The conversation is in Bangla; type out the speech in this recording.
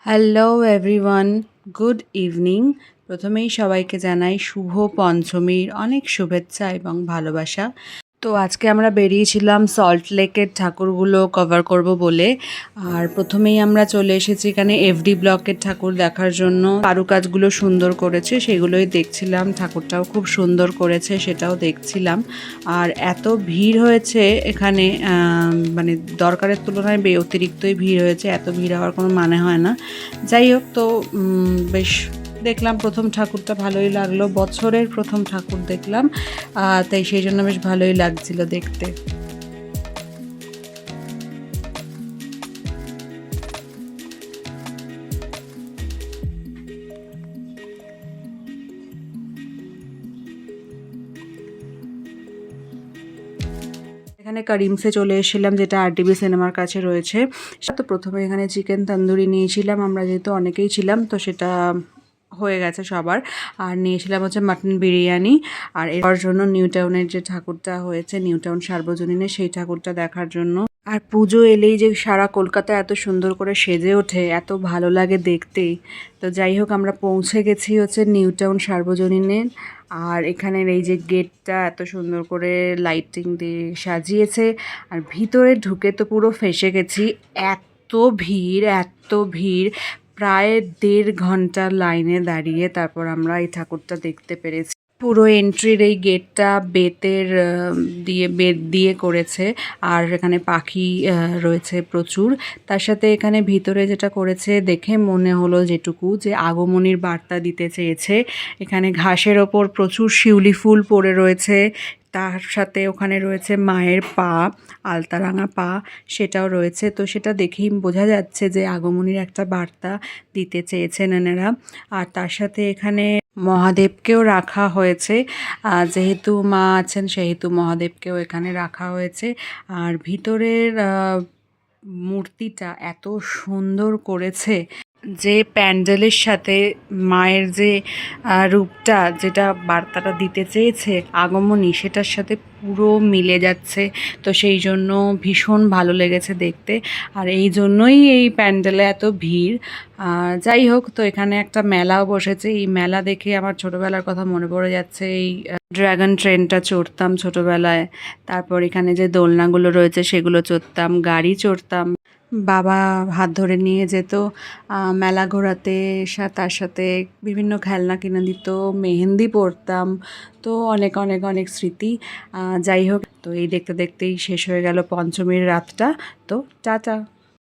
Hello everyone, good evening. প্রথমেই সবাইকে জানাই শুভ পঞ্চমীর অনেক শুভেচ্ছা এবং ভালোবাসা। তো আজকে আমরা বেরিয়েছিলাম সল্ট লেকের ঠাকুরগুলো কভার করব বলে। আর প্রথমেই আমরা চলে এসেছি এখানে এফডি ব্লকের ঠাকুর দেখার জন্য। কারুকাজগুলো সুন্দর করেছে, সেগুলোই দেখছিলাম। ঠাকুরটাও খুব সুন্দর করেছে, সেটাও দেখছিলাম। আর এত ভিড় হয়েছে এখানে, মানে দরকারের তুলনায় অতিরিক্তই ভিড় হয়েছে। এত ভিড় হওয়ার কোনো মানে হয় না। যাই হোক, তো বেশ দেখলাম। প্রথম ঠাকুরটা ভালোই লাগলো, বছরের প্রথম ঠাকুর দেখলাম, তাই সেই জন্য বেশ ভালোই লাগছিল দেখতে। এখানে করিমসে চলে এসেছিলাম, যেটা আরটিভি সিনেমার কাছে রয়েছে। তো প্রথমে এখানে চিকেন তন্দুরি নিয়েছিলাম আমরা, যেহেতু অনেকেই ছিলাম, তো সেটা হয়ে গেছে সবার। আর নিয়েছিলাম হচ্ছে মাটন বিরিয়ানি। আর এর জন্য নিউ টাউনের যে ঠাকুরটা হয়েছে, নিউ টাউন সার্বজনীনের, সেই ঠাকুরটা দেখার জন্য। আর পুজো এলেই যে সারা কলকাতা এত সুন্দর করে সেজে ওঠে, এত ভালো লাগে দেখতেই। তো যাই হোক, আমরা পৌঁছে গেছি হচ্ছে নিউ টাউন সার্বজনীনের। আর এখানের এই যে গেটটা এত সুন্দর করে লাইটিং দিয়ে সাজিয়েছে। আর ভিতরে ঢুকে তো পুরো ফেঁসে গেছি, এত ভিড় এত ভিড়। প্রায় 1.5 ঘন্টা লাইনে দাঁড়িয়ে তারপর আমরা এই ঠাকুরটা দেখতে পেরেছি। পুরো এন্ট্রির এই গেটটা বেতের বেত দিয়ে করেছে। আর এখানে পাখি রয়েছে প্রচুর। তার সাথে এখানে ভিতরে যেটা করেছে দেখে মনে হলো যেটুকু, যে আগমনীর বার্তা দিতে চেয়েছে। এখানে ঘাসের ওপর প্রচুর শিউলি ফুল পড়ে রয়েছে। তার সাথে ওখানে রয়েছে মায়ের পা, আলতারাঙা পা, সেটাও রয়েছে। তো সেটা দেখেই বোঝা যাচ্ছে যে আগমনীর একটা বার্তা দিতে চেয়েছেন এনারা। আর তার সাথে এখানে মহাদেবকেও রাখা হয়েছে। যেহেতু মা আছেন, সেহেতু মহাদেবকেও এখানে রাখা হয়েছে। আর ভিতরের মূর্তিটা এত সুন্দর করেছে যে প্যান্ডেলের সাথে মায়ের যে রূপটা, যেটা বার্তাটা দিতে চেয়েছে আগমনী, সেটার সাথে পুরো মিলে যাচ্ছে। তো সেই জন্য ভীষণ ভালো লেগেছে দেখতে। আর এই জন্যই এই প্যান্ডেলে এত ভিড়। যাই হোক, তো এখানে একটা মেলাও বসেছে। এই মেলা দেখে আমার ছোটোবেলার কথা মনে পড়ে যাচ্ছে। এই ড্রাগন ট্রেনটা চড়তাম ছোটোবেলায়। তারপর এখানে যে দোলনাগুলো রয়েছে সেগুলো চড়তাম, গাড়ি চড়তাম। বাবা হাত ধরে নিয়ে যেত মেলা ঘোরাতে। তার সাথে বিভিন্ন খেলনা কিনে দিত, মেহেন্দি পরতাম। তো অনেক অনেক অনেক স্মৃতি। যাই হোক, তো এই দেখতে দেখতেই শেষ হয়ে গেল পঞ্চমীর রাতটা। তো টাটা।